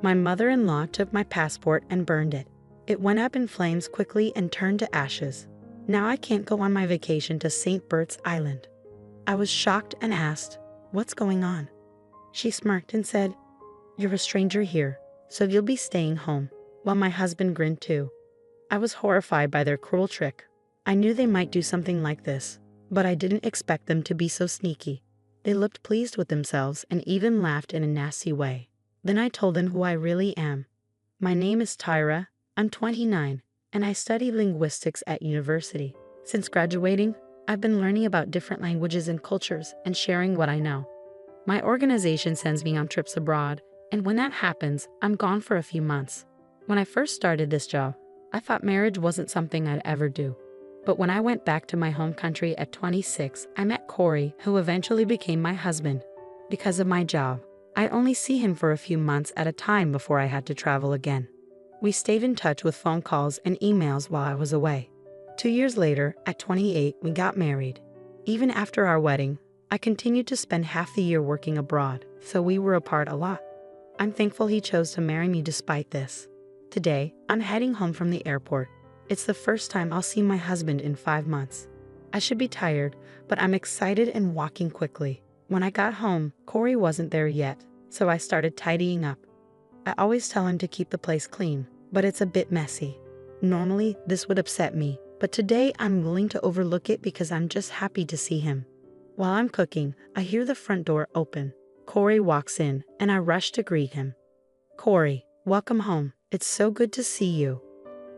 My mother-in-law took my passport and burned it. It went up in flames quickly and turned to ashes. Now I can't go on my vacation to St. Bert's Island. I was shocked and asked, "What's going on?" She smirked and said, "You're a stranger here, so you'll be staying home," while my husband grinned too. I was horrified by their cruel trick. I knew they might do something like this, but I didn't expect them to be so sneaky. They looked pleased with themselves and even laughed in a nasty way. Then I told them who I really am. My name is Tyra, I'm 29, and I study linguistics at university. Since graduating, I've been learning about different languages and cultures and sharing what I know. My organization sends me on trips abroad, and when that happens, I'm gone for a few months. When I first started this job, I thought marriage wasn't something I'd ever do. But when I went back to my home country at 26, I met Corey, who eventually became my husband. Because of my job, I only see him for a few months at a time before I had to travel again. We stayed in touch with phone calls and emails while I was away. 2 years later, at 28, we got married. Even after our wedding, I continued to spend half the year working abroad, so we were apart a lot. I'm thankful he chose to marry me despite this. Today, I'm heading home from the airport. It's the first time I'll see my husband in 5 months. I should be tired, but I'm excited and walking quickly. When I got home, Corey wasn't there yet, so I started tidying up. I always tell him to keep the place clean, but it's a bit messy. Normally, this would upset me, but today I'm willing to overlook it because I'm just happy to see him. While I'm cooking, I hear the front door open. Corey walks in, and I rush to greet him. "Corey, welcome home. It's so good to see you."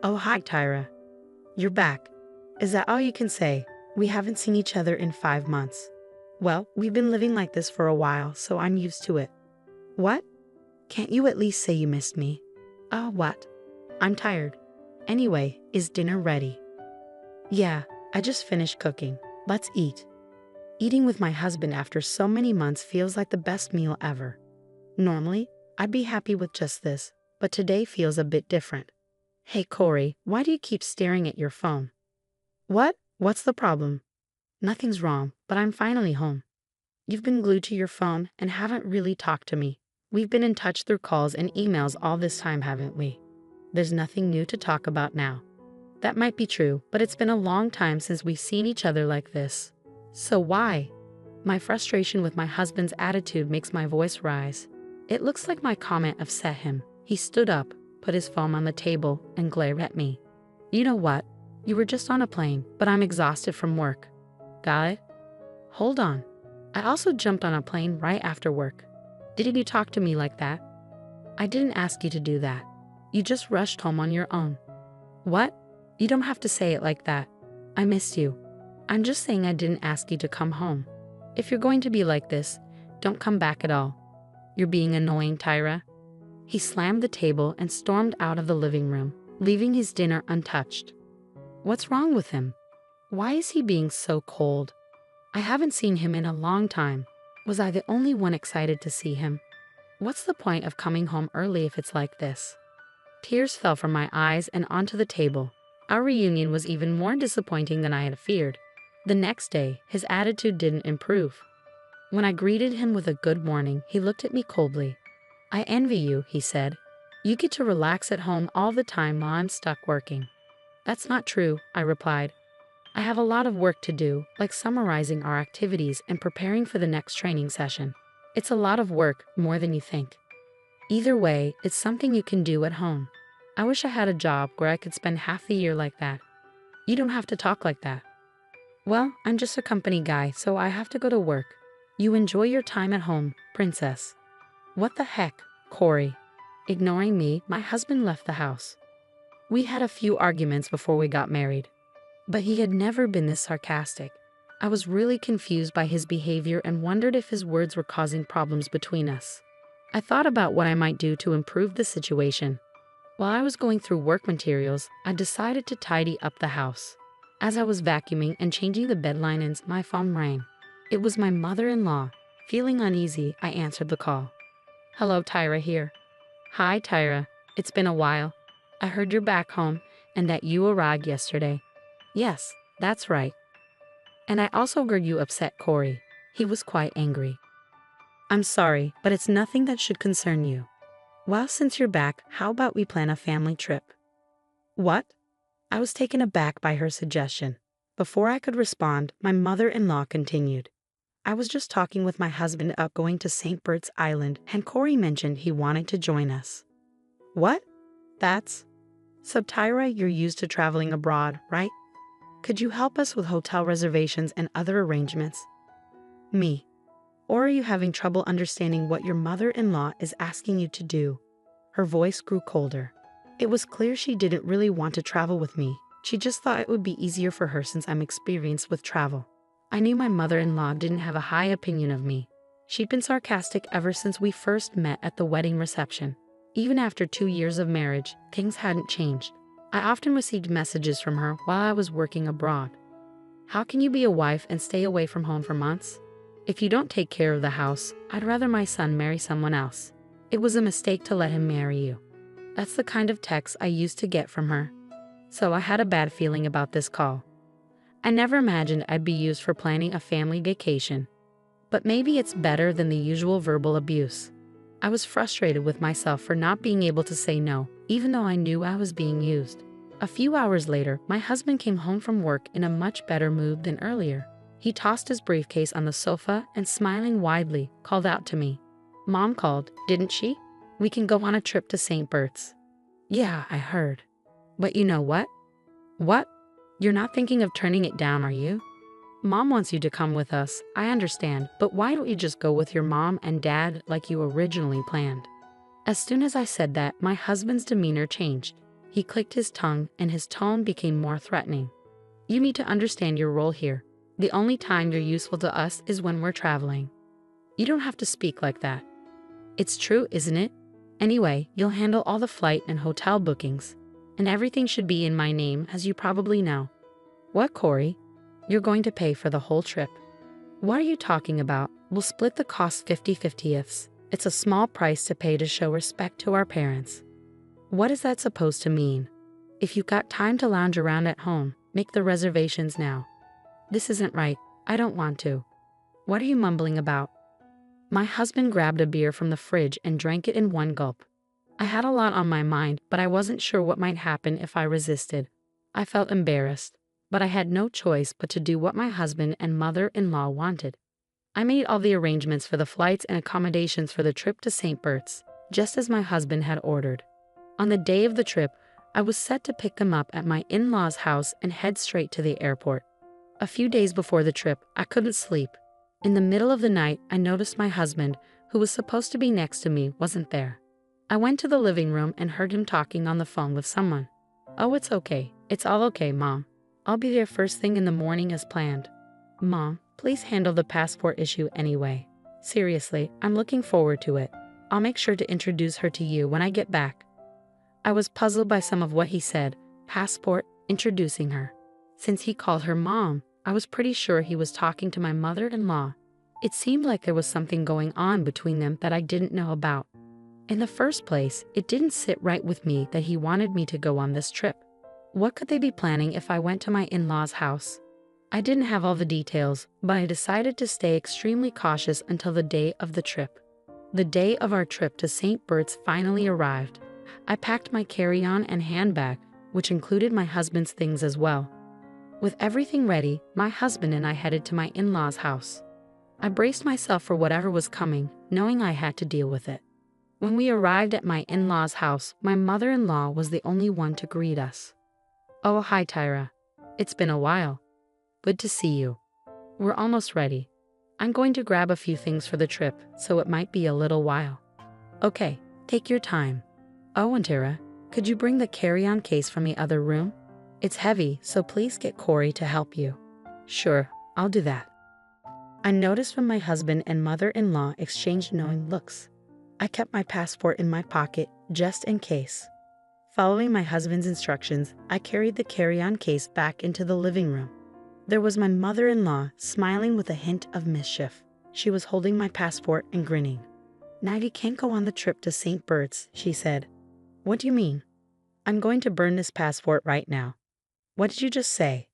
"Oh, hi, Tyra. You're back. Is that all you can say? We haven't seen each other in 5 months." "Well, we've been living like this for a while, so I'm used to it." "What? Can't you at least say you missed me?" "Oh, what? I'm tired. Anyway, is dinner ready?" "Yeah, I just finished cooking. Let's eat." Eating with my husband after so many months feels like the best meal ever. Normally, I'd be happy with just this, but today feels a bit different. "Hey Corey, why do you keep staring at your phone?" "What? What's the problem?" "Nothing's wrong, but I'm finally home." "You've been glued to your phone and haven't really talked to me. We've been in touch through calls and emails all this time, haven't we?" "There's nothing new to talk about now." "That might be true, but it's been a long time since we've seen each other like this. So why?" My frustration with my husband's attitude makes my voice rise. It looks like my comment upset him. He stood up, put his phone on the table, and glared at me. "You know what? You were just on a plane, but I'm exhausted from work." "Got it?" "Hold on. I also jumped on a plane right after work. Didn't you talk to me like that?" "I didn't ask you to do that. You just rushed home on your own." "What? You don't have to say it like that. I missed you. I'm just saying I didn't ask you to come home. If you're going to be like this, don't come back at all. You're being annoying, Tyra." He slammed the table and stormed out of the living room, leaving his dinner untouched. What's wrong with him? Why is he being so cold? I haven't seen him in a long time. Was I the only one excited to see him? What's the point of coming home early if it's like this? Tears fell from my eyes and onto the table. Our reunion was even more disappointing than I had feared. The next day, his attitude didn't improve. When I greeted him with a good morning, he looked at me coldly. "I envy you," he said. "You get to relax at home all the time while I'm stuck working." "That's not true," I replied. "I have a lot of work to do, like summarizing our activities and preparing for the next training session. It's a lot of work, more than you think. Either way, it's something you can do at home. I wish I had a job where I could spend half the year like that." "You don't have to talk like that." "Well, I'm just a company guy, so I have to go to work. You enjoy your time at home, princess." "What the heck, Corey?" Ignoring me, my husband left the house. We had a few arguments before we got married, but he had never been this sarcastic. I was really confused by his behavior and wondered if his words were causing problems between us. I thought about what I might do to improve the situation. While I was going through work materials, I decided to tidy up the house. As I was vacuuming and changing the bed linens, my phone rang. It was my mother-in-law. Feeling uneasy, I answered the call. "Hello, Tyra here." "Hi, Tyra. It's been a while. I heard you're back home and that you arrived yesterday." "Yes, that's right. And I also heard you upset Corey." He was quite angry. "I'm sorry, but it's nothing that should concern you." Well, since you're back, how about we plan a family trip? What? I was taken aback by her suggestion. Before I could respond, my mother-in-law continued. I was just talking with my husband about going to St. Bert's Island, and Corey mentioned he wanted to join us. What? That's... So Tyra, you're used to traveling abroad, right? Could you help us with hotel reservations and other arrangements? Me. Or are you having trouble understanding what your mother-in-law is asking you to do? Her voice grew colder. It was clear she didn't really want to travel with me. She just thought it would be easier for her since I'm experienced with travel. I knew my mother-in-law didn't have a high opinion of me. She'd been sarcastic ever since we first met at the wedding reception. Even after 2 years of marriage, things hadn't changed. I often received messages from her while I was working abroad. How can you be a wife and stay away from home for months? If you don't take care of the house, I'd rather my son marry someone else. It was a mistake to let him marry you. That's the kind of text I used to get from her. So I had a bad feeling about this call. I never imagined I'd be used for planning a family vacation. But maybe it's better than the usual verbal abuse. I was frustrated with myself for not being able to say no, even though I knew I was being used. A few hours later, my husband came home from work in a much better mood than earlier. He tossed his briefcase on the sofa and, smiling widely, called out to me. Mom called, didn't she? We can go on a trip to St. Bert's. Yeah, I heard. But you know what? What? You're not thinking of turning it down, are you? Mom wants you to come with us, I understand, but why don't you just go with your mom and dad like you originally planned? As soon as I said that, my husband's demeanor changed. He clicked his tongue and his tone became more threatening. You need to understand your role here. The only time you're useful to us is when we're traveling. You don't have to speak like that. It's true, isn't it? Anyway, you'll handle all the flight and hotel bookings. And everything should be in my name, as you probably know. What, Corey? You're going to pay for the whole trip. What are you talking about? We'll split the cost 50-50ths. It's a small price to pay to show respect to our parents. What is that supposed to mean? If you've got time to lounge around at home, make the reservations now. This isn't right. I don't want to. What are you mumbling about? My husband grabbed a beer from the fridge and drank it in one gulp. I had a lot on my mind, but I wasn't sure what might happen if I resisted. I felt embarrassed, but I had no choice but to do what my husband and mother-in-law wanted. I made all the arrangements for the flights and accommodations for the trip to St. Bert's, just as my husband had ordered. On the day of the trip, I was set to pick them up at my in-laws' house and head straight to the airport. A few days before the trip, I couldn't sleep. In the middle of the night, I noticed my husband, who was supposed to be next to me, wasn't there. I went to the living room and heard him talking on the phone with someone. Oh, it's okay. It's all okay, Mom. I'll be there first thing in the morning as planned. Mom, please handle the passport issue anyway. Seriously, I'm looking forward to it. I'll make sure to introduce her to you when I get back. I was puzzled by some of what he said. Passport, introducing her. Since he called her Mom, I was pretty sure he was talking to my mother-in-law. It seemed like there was something going on between them that I didn't know about. In the first place, it didn't sit right with me that he wanted me to go on this trip. What could they be planning if I went to my in-laws' house? I didn't have all the details, but I decided to stay extremely cautious until the day of the trip. The day of our trip to St. Bert's finally arrived. I packed my carry-on and handbag, which included my husband's things as well. With everything ready, my husband and I headed to my in-laws' house. I braced myself for whatever was coming, knowing I had to deal with it. When we arrived at my in-laws' house, my mother-in-law was the only one to greet us. Oh, hi, Tyra. It's been a while. Good to see you. We're almost ready. I'm going to grab a few things for the trip, so it might be a little while. Okay, take your time. Oh, and Tyra, could you bring the carry-on case from the other room? It's heavy, so please get Corey to help you. Sure, I'll do that. I noticed when my husband and mother-in-law exchanged knowing looks. I kept my passport in my pocket, just in case. Following my husband's instructions, I carried the carry-on case back into the living room. There was my mother-in-law, smiling with a hint of mischief. She was holding my passport and grinning. Now you can't go on the trip to St. Bert's, she said. What do you mean? I'm going to burn this passport right now. What did you just say?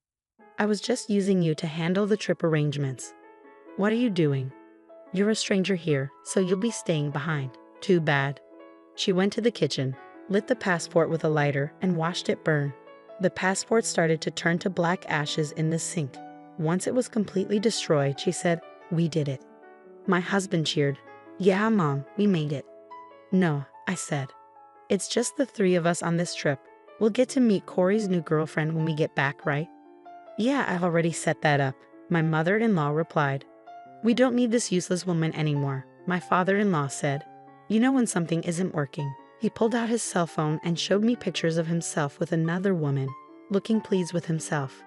I was just using you to handle the trip arrangements. What are you doing? You're a stranger here, so you'll be staying behind. Too bad. She went to the kitchen, lit the passport with a lighter, and watched it burn. The passport started to turn to black ashes in the sink. Once it was completely destroyed, she said, "We did it." My husband cheered. "Yeah, Mom, we made it." "No," I said. "It's just the three of us on this trip. We'll get to meet Corey's new girlfriend when we get back, right?" "Yeah, I've already set that up," my mother-in-law replied. "We don't need this useless woman anymore," my father-in-law said. "You know when something isn't working." He pulled out his cell phone and showed me pictures of himself with another woman, looking pleased with himself.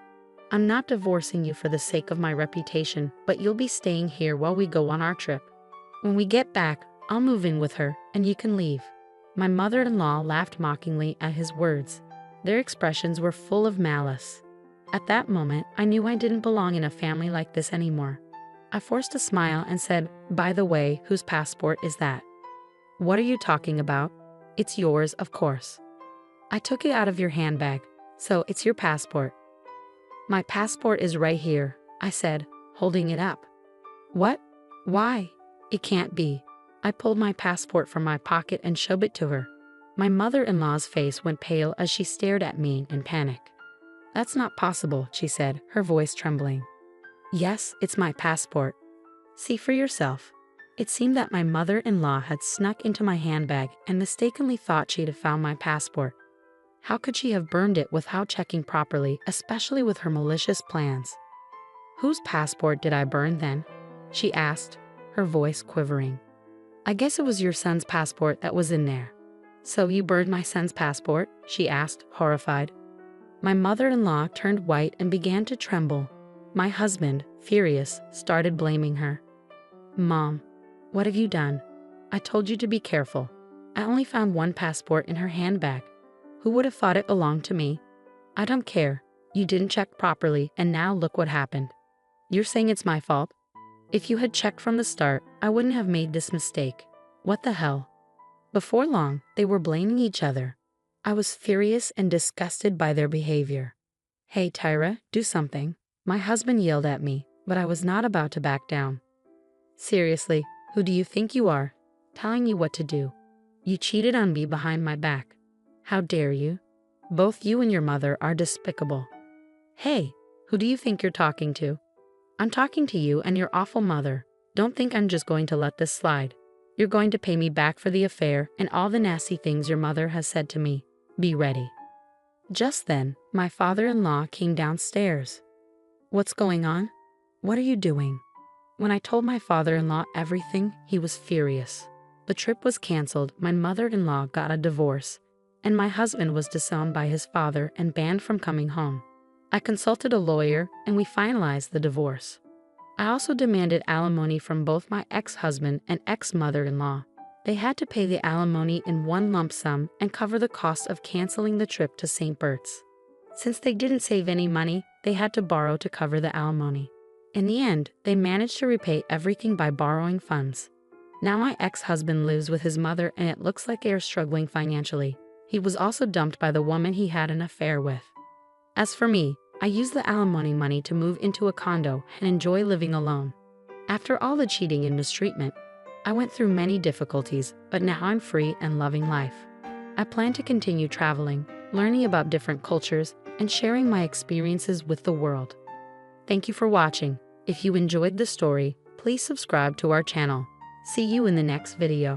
"I'm not divorcing you for the sake of my reputation, but you'll be staying here while we go on our trip. When we get back, I'll move in with her, and you can leave." My mother-in-law laughed mockingly at his words. Their expressions were full of malice. At that moment, I knew I didn't belong in a family like this anymore. I forced a smile and said, "By the way, whose passport is that?" "What are you talking about?" "It's yours, of course." "I took it out of your handbag, so it's your passport." "My passport is right here," I said, holding it up. "What? Why? It can't be." I pulled my passport from my pocket and showed it to her. My mother-in-law's face went pale as she stared at me in panic. "That's not possible," she said, her voice trembling. "Yes, it's my passport. See for yourself." It seemed that my mother-in-law had snuck into my handbag and mistakenly thought she'd have found my passport. How could she have burned it without checking properly, especially with her malicious plans? "Whose passport did I burn then?" she asked, her voice quivering. "I guess it was your son's passport that was in there." "So you burned my son's passport?" she asked, horrified. My mother-in-law turned white and began to tremble. My husband, furious, started blaming her. "Mom, what have you done? I told you to be careful. I only found one passport in her handbag. Who would have thought it belonged to me? I don't care. You didn't check properly, and now look what happened. You're saying it's my fault? If you had checked from the start, I wouldn't have made this mistake. What the hell?" Before long, they were blaming each other. I was furious and disgusted by their behavior. "Hey, Tyra, do something." My husband yelled at me, but I was not about to back down. "Seriously, who do you think you are? Telling you what to do. You cheated on me behind my back. How dare you? Both you and your mother are despicable." "Hey, who do you think you're talking to?" "I'm talking to you and your awful mother. Don't think I'm just going to let this slide. You're going to pay me back for the affair and all the nasty things your mother has said to me. Be ready." Just then, my father-in-law came downstairs. "What's going on? What are you doing?" When I told my father-in-law everything, he was furious. The trip was canceled, my mother-in-law got a divorce, and my husband was disowned by his father and banned from coming home. I consulted a lawyer, and we finalized the divorce. I also demanded alimony from both my ex-husband and ex-mother-in-law. They had to pay the alimony in one lump sum and cover the cost of canceling the trip to St. Bert's. Since they didn't save any money, they had to borrow to cover the alimony. In the end, they managed to repay everything by borrowing funds. Now my ex-husband lives with his mother and it looks like they are struggling financially. He was also dumped by the woman he had an affair with. As for me, I used the alimony money to move into a condo and enjoy living alone. After all the cheating and mistreatment, I went through many difficulties, but now I'm free and loving life. I plan to continue traveling, learning about different cultures, and sharing my experiences with the world. Thank you for watching. If you enjoyed the story, please subscribe to our channel. See you in the next video.